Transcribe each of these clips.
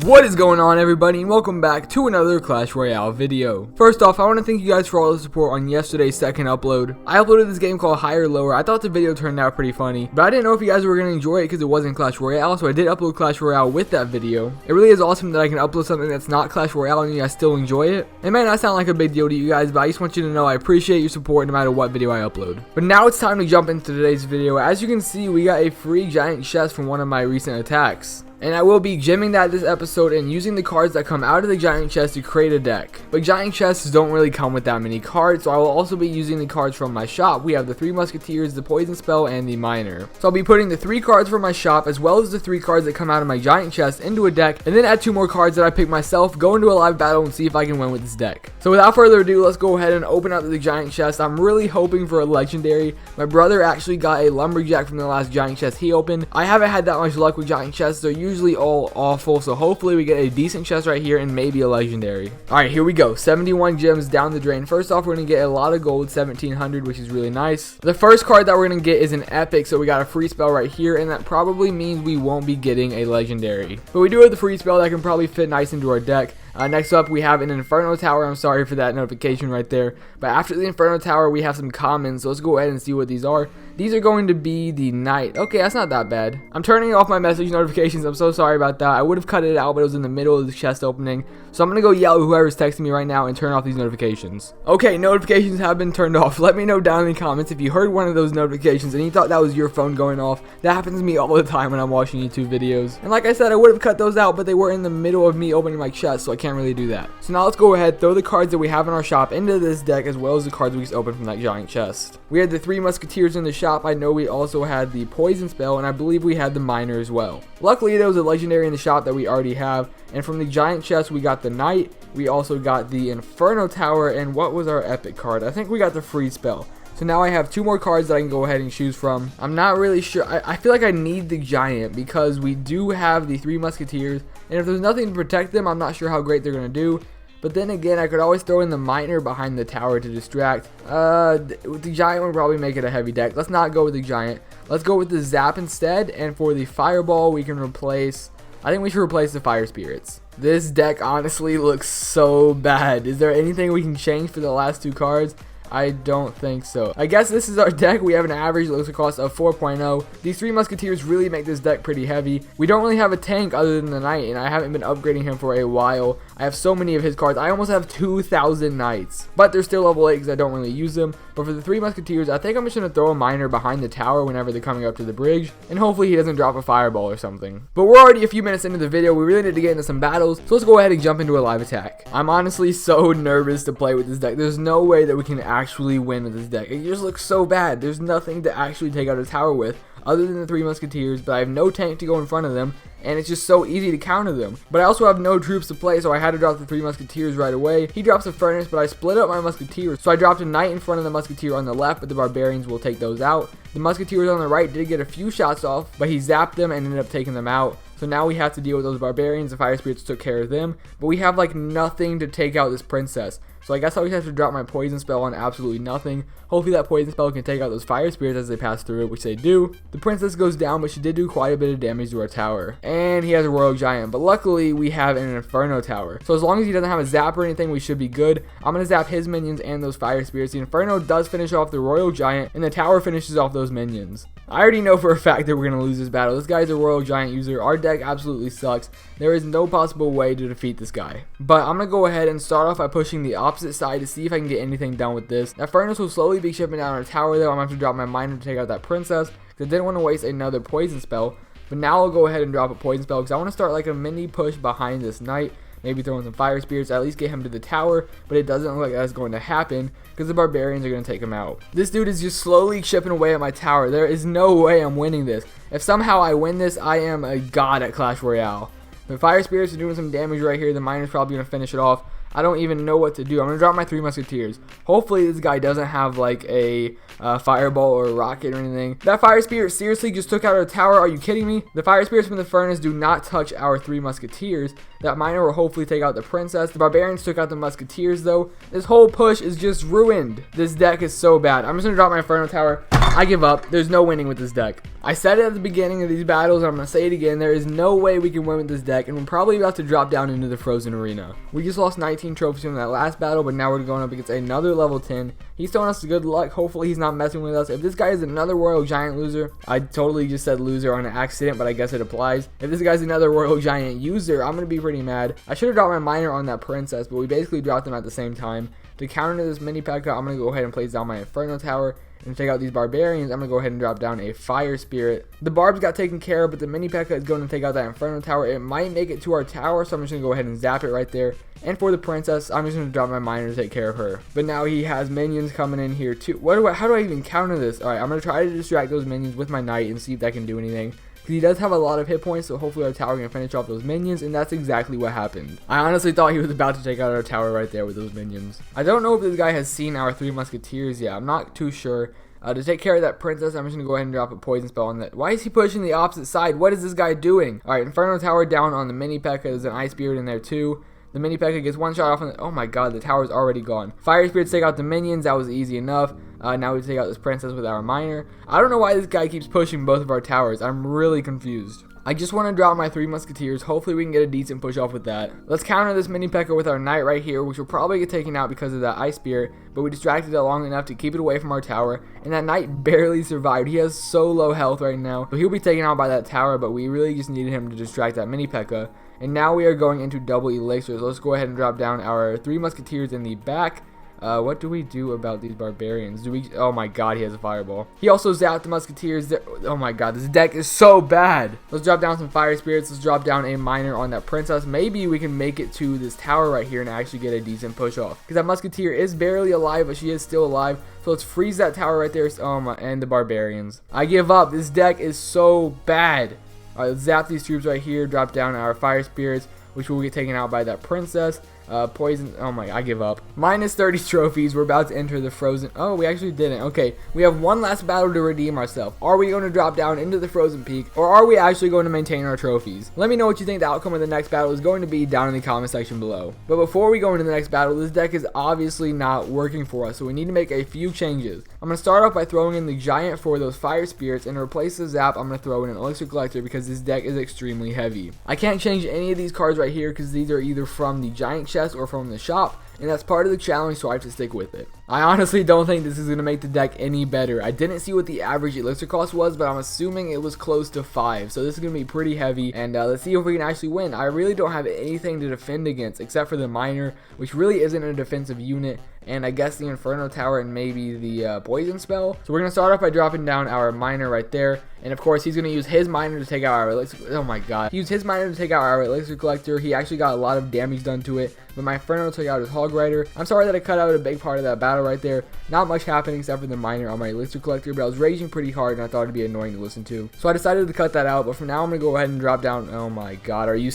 What is going on, everybody, and welcome back to another Clash Royale video. First off, I want to thank you guys for all the support on yesterday's second upload. I uploaded this game called Higher Lower. I thought the video turned out pretty funny, but I didn't know if you guys were going to enjoy it because it wasn't Clash Royale, so I did upload Clash Royale with that video. It really is awesome that I can upload something that's not Clash Royale and you guys still enjoy it. It may not sound like a big deal to you guys, but I just want you to know I appreciate your support no matter what video I upload. But now it's time to jump into today's video. As you can see, we got a free giant chest from one of my recent attacks. And I will be gemming that this episode and using the cards that come out of the giant chest to create a deck. But giant chests don't really come with that many cards, so I will also be using the cards from my shop. We have the 3 Musketeers, the Poison Spell, and the Miner. So I'll be putting the 3 cards from my shop as well as the 3 cards that come out of my giant chest into a deck, and then add 2 more cards that I pick myself, go into a live battle, and see if I can win with this deck. So without further ado, let's go ahead and open up the giant chest. I'm really hoping for a legendary. My brother actually got a lumberjack from the last giant chest he opened. I haven't had that much luck with giant chests. They're usually all awful, so hopefully we get a decent chest right here and maybe a legendary. Alright, here we go. 71 gems down the drain. First off, we're going to get a lot of gold, 1700, which is really nice. The first card that we're going to get is an epic, so we got a free spell right here, and that probably means we won't be getting a legendary. But we do have the free spell that can probably fit nice into our deck. Next up, we have an Inferno Tower. I'm sorry for that notification right there. But after the Inferno Tower, we have some commons. So let's go ahead and see what these are. These are going to be the Knight. Okay, that's not that bad. I'm turning off my message notifications. I'm so sorry about that. I would have cut it out, but it was in the middle of the chest opening. So I'm going to go yell at whoever's texting me right now and turn off these notifications. Okay, notifications have been turned off. Let me know down in the comments if you heard one of those notifications and you thought that was your phone going off. That happens to me all the time when I'm watching YouTube videos. And like I said, I would have cut those out, but they were in the middle of me opening my chest, so I can't really do that. So now let's go ahead, throw the cards that we have in our shop into this deck as well as the cards we just opened from that giant chest. We had the 3 Musketeers in the shop. I know we also had the Poison Spell, and I believe we had the Miner as well. Luckily, there was a legendary in the shop that we already have, and from the giant chest we got the Knight. We also got the Inferno Tower, and what was our epic card? I think we got the free spell. So now I have 2 more cards that I can go ahead and choose from. I'm not really sure. I feel like I need the giant because we do have the 3 Musketeers, and if there's nothing to protect them, I'm not sure how great they're going to do. But then again, I could always throw in the Miner behind the tower to distract. The giant would probably make it a heavy deck. Let's not go with the giant. Let's go with the Zap instead, and for the Fireball, we can replace... I think we should replace the Fire Spirits. This deck honestly looks so bad. Is there anything we can change for the last 2 cards? I don't think so. I guess this is our deck. We have an average elixir cost of 4.0. These 3 Musketeers really make this deck pretty heavy. We don't really have a tank other than the Knight, and I haven't been upgrading him for a while. I have so many of his cards. I almost have 2,000 Knights, but they're still level 8 because I don't really use them. But for the 3 Musketeers, I think I'm just going to throw a Miner behind the tower whenever they're coming up to the bridge, and hopefully he doesn't drop a Fireball or something. But we're already a few minutes into the video. We really need to get into some battles, so let's go ahead and jump into a live attack. I'm honestly so nervous to play with this deck. There's no way that we can actually win with this deck. It just looks so bad. There's nothing to actually take out a tower with other than the 3 Musketeers, but I have no tank to go in front of them, and it's just so easy to counter them. But I also have no troops to play, so I had to drop the 3 Musketeers right away. He drops a Furnace, but I split up my Musketeers, so I dropped a Knight in front of the Musketeer on the left, but the Barbarians will take those out. The Musketeers on the right did get a few shots off, but he zapped them and ended up taking them out. So now we have to deal with those Barbarians. The Fire Spirits took care of them, but we have like nothing to take out this Princess. So I guess I'll just have to drop my Poison Spell on absolutely nothing. Hopefully that Poison Spell can take out those Fire Spirits as they pass through it, which they do. The Princess goes down, but she did do quite a bit of damage to our tower. And he has a Royal Giant, but luckily we have an Inferno Tower. So as long as he doesn't have a Zap or anything, we should be good. I'm going to zap his minions and those Fire Spirits. The Inferno does finish off the Royal Giant, and the tower finishes off those minions. I already know for a fact that we're going to lose this battle. This guy's a Royal Giant user. Our deck absolutely sucks. There is no possible way to defeat this guy. But I'm going to go ahead and start off by pushing the opposite side to see if I can get anything done with this. That Furnace will slowly be shipping down our tower though. I'm going to have to drop my Miner to take out that Princess because I didn't want to waste another Poison Spell. But now I'll go ahead and drop a Poison Spell because I want to start like a mini push behind this Knight. Maybe throw in some Fire Spirits, at least get him to the tower, but it doesn't look like that's going to happen because the Barbarians are going to take him out. This dude is just slowly chipping away at my tower. There is no way I'm winning this. If somehow I win this, I am a god at Clash Royale. The Fire Spirits are doing some damage right here. The Miner's probably going to finish it off. I don't even know what to do. I'm going to drop my 3 Musketeers. Hopefully this guy doesn't have like a fireball or a rocket or anything. That Fire Spirit seriously just took out our tower. Are you kidding me? The Fire Spirits from the Furnace do not touch our 3 Musketeers. That Miner will hopefully take out the Princess. The Barbarians took out the Musketeers though. This whole push is just ruined. This deck is so bad. I'm just going to drop my Inferno Tower. I give up. There's no winning with this deck. I said it at the beginning of these battles, and I'm going to say it again. There is no way we can win with this deck, and we're probably about to drop down into the Frozen Arena. We just lost 19 trophies from that last battle, but now we're going up against another level 10. He's throwing us good luck. Hopefully he's not messing with us. If this guy is another Royal Giant loser, I totally just said loser on an accident, but I guess it applies. If this guy's another Royal Giant user, I'm going to be pretty mad. I should have dropped my Miner on that Princess, but we basically dropped them at the same time. To counter this mini P.E.K.K.A, I'm going to go ahead and place down my Inferno Tower. And take out these Barbarians, I'm going to go ahead and drop down a Fire Spirit. The Barbs got taken care of, but the mini P.E.K.K.A is going to take out that Inferno Tower. It might make it to our tower, so I'm just going to go ahead and zap it right there. And for the Princess, I'm just going to drop my Miner to take care of her. But now he has minions coming in here too. How do I even counter this? Alright, I'm going to try to distract those minions with my Knight and see if that can do anything. He does have a lot of hit points, so hopefully our tower can finish off those minions, and that's exactly what happened. I honestly thought he was about to take out our tower right there with those minions. I don't know if this guy has seen our 3 Musketeers yet. I'm not too sure. To take care of that Princess, I'm just going to go ahead and drop a poison spell on that. Why is he pushing the opposite side? What is this guy doing? Alright, Inferno Tower down on the mini P.E.K.K.A. There's an Ice Spirit in there too. The mini P.E.K.K.A gets one shot off on the, oh my god, the tower's already gone. Fire Spirits take out the minions, that was easy enough. Now we take out this Princess with our Miner. I don't know why this guy keeps pushing both of our towers. I'm really confused. I just want to drop my 3 Musketeers. Hopefully we can get a decent push off with that. Let's counter this mini P.E.K.K.A with our Knight right here, which will probably get taken out because of that Ice Spirit, but we distracted it long enough to keep it away from our tower, and that Knight barely survived. He has so low health right now, so he'll be taken out by that tower, but we really just needed him to distract that mini P.E.K.K.A. And now we are going into double elixirs. Let's go ahead and drop down our 3 Musketeers in the back. What do we do about these Barbarians? Oh my god, he has a Fireball. He also zapped the Musketeers. Oh my god, this deck is so bad. Let's drop down some Fire Spirits. Let's drop down a Miner on that Princess. Maybe we can make it to this tower right here and actually get a decent push off. Because that Musketeer is barely alive, but she is still alive. So let's freeze that tower right there. Oh my, and the Barbarians. I give up. This deck is so bad. Alright, let's zap these troops right here. Drop down our Fire Spirits, which will get taken out by that Princess. Poison. Oh my, I give up. Minus 30 trophies. We're about to enter the Frozen. Oh, we actually didn't. Okay, we have one last battle to redeem ourselves. Are we going to drop down into the Frozen Peak, or are we actually going to maintain our trophies? Let me know what you think the outcome of the next battle is going to be down in the comment section below. But before we go into the next battle, this deck is obviously not working for us, so we need to make a few changes. I'm going to start off by throwing in the Giant for those Fire Spirits, and to replace the Zap, I'm going to throw in an Elixir Collector because this deck is extremely heavy. I can't change any of these cards right here because these are either from the Giant chest or from the shop, and that's part of the challenge, so I have to stick with it. I honestly don't think this is going to make the deck any better. I didn't see what the average elixir cost was, but I'm assuming it was close to 5, so this is going to be pretty heavy, and let's see if we can actually win. I really don't have anything to defend against except for the Miner, which really isn't a defensive unit, and I guess the Inferno Tower and maybe the Poison Spell. So we're going to start off by dropping down our Miner right there, and of course he's going to use his Miner to take out our Elixir. Oh my god. He used his Miner to take out our Elixir Collector. He actually got a lot of damage done to it, but my Inferno took out his Hog Rider. I'm sorry that I cut out a big part of that battle right there. Not much happened except for the Miner on my Elixir Collector, but I was raging pretty hard and I thought it'd be annoying to listen to. So I decided to cut that out, but for now I'm going to go ahead and drop down. Oh my god, are you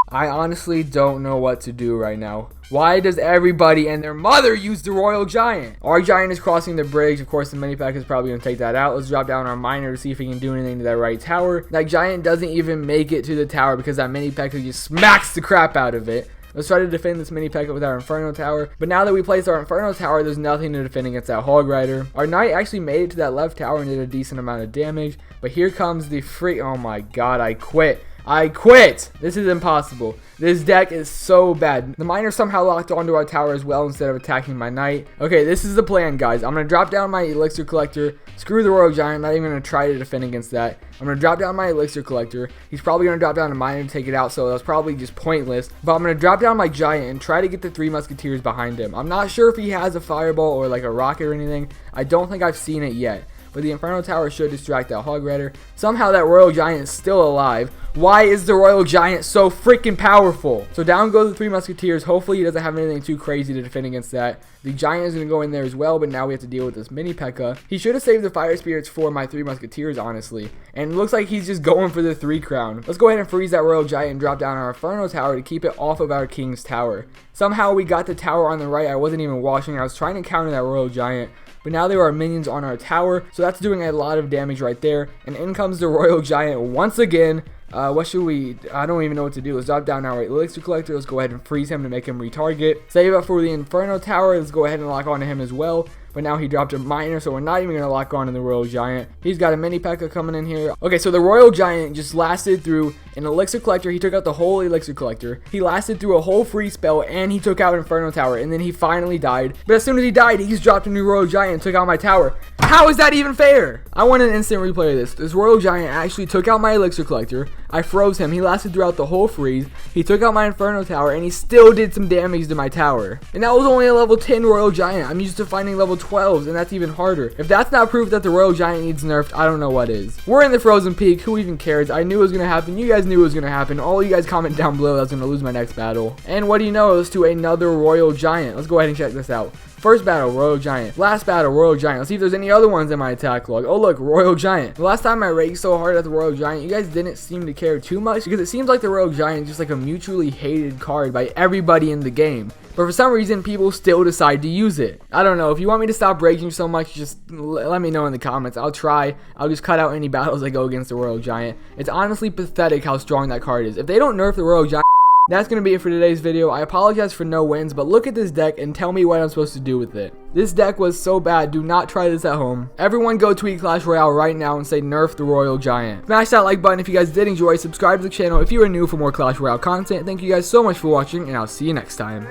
I honestly don't know what to do right now. Why does everybody and their mother use the Royal Giant? Our Giant is crossing the bridge. Of course, the mini P.E.K.K.A is probably going to take that out. Let's drop down our Miner to see if he can do anything to that right tower. That Giant doesn't even make it to the tower because that mini P.E.K.K.A just smacks the crap out of it. Let's try to defend this mini P.E.K.K.A with our Inferno Tower. But now that we placed our Inferno Tower, there's nothing to defend against that Hog Rider. Our Knight actually made it to that left tower and did a decent amount of damage. But here comes the oh my god, I quit. I quit! This is impossible. This deck is so bad. The Miner somehow locked onto our tower as well instead of attacking my Knight. Okay, this is the plan, guys. I'm going to drop down my Elixir Collector. Screw the Royal Giant. I'm not even going to try to defend against that. I'm going to drop down my Elixir Collector. He's probably going to drop down a Miner to take it out, so that's probably just pointless. But I'm going to drop down my Giant and try to get the 3 Musketeers behind him. I'm not sure if he has a Fireball or like a rocket or anything. I don't think I've seen it yet. But the Inferno Tower should distract that Hog Rider. Somehow that Royal Giant is still alive. Why is the Royal Giant so freaking powerful? So down go the 3 Musketeers. Hopefully he doesn't have anything too crazy to defend against that. The Giant is going to go in there as well, but now we have to deal with this mini P.E.K.K.A. He should have saved the Fire Spirits for my 3 Musketeers, honestly. And it looks like he's just going for the 3 crown. Let's go ahead and freeze that Royal Giant and drop down our Inferno Tower to keep it off of our King's Tower. Somehow we got the tower on the right. I wasn't even watching. I was trying to counter that Royal Giant. But now there are minions on our tower, so that's doing a lot of damage right there. And in comes the Royal Giant once again. What should we... I don't even know what to do. Let's drop down our Elixir Collector. Let's go ahead and freeze him to make him retarget. Save up for the Inferno Tower. Let's go ahead and lock onto him as well. but now he dropped a minor, so we're not even going to lock on to the Royal Giant. He's got a mini P.E.K.K.A coming in here. Okay, so the Royal Giant just lasted through an Elixir Collector. He took out the whole Elixir Collector. He lasted through a whole free spell, and he took out Inferno Tower, and then he finally died. But as soon as he died, he just dropped a new Royal Giant and took out my tower. How is that even fair? I want an instant replay of this. This Royal Giant actually took out my Elixir Collector. I froze him. He lasted throughout the whole freeze. He took out my Inferno Tower, and he still did some damage to my tower. And that was only a level 10 Royal Giant. I'm used to finding level 12s, and that's even harder. If that's not proof that the Royal Giant needs nerfed, I don't know what is. We're in the Frozen Peak. Who even cares? I knew it was going to happen. You guys knew it was going to happen. All you guys comment down below that's going to lose my next battle. And what do you know? It's to another Royal Giant. Let's go ahead and check this out. First battle, Royal Giant. Last battle, Royal Giant. Let's see if there's any other ones in my attack log. Oh, look, Royal Giant. The last time I raged so hard at the Royal Giant, you guys didn't seem to care too much because it seems like the Royal Giant is just like a mutually hated card by everybody in the game. But for some reason, people still decide to use it. I don't know. If you want me to stop raging so much, just let me know in the comments. I'll try. I'll just cut out any battles I go against the Royal Giant. It's honestly pathetic how strong that card is. If they don't nerf the Royal Giant, that's going to be it for today's video. I apologize for no wins, but look at this deck and tell me what I'm supposed to do with it. This deck was so bad. Do not try this at home. Everyone go tweet Clash Royale right now and say nerf the Royal Giant. Smash that like button if you guys did enjoy. Subscribe to the channel if you are new for more Clash Royale content. Thank you guys so much for watching, and I'll see you next time.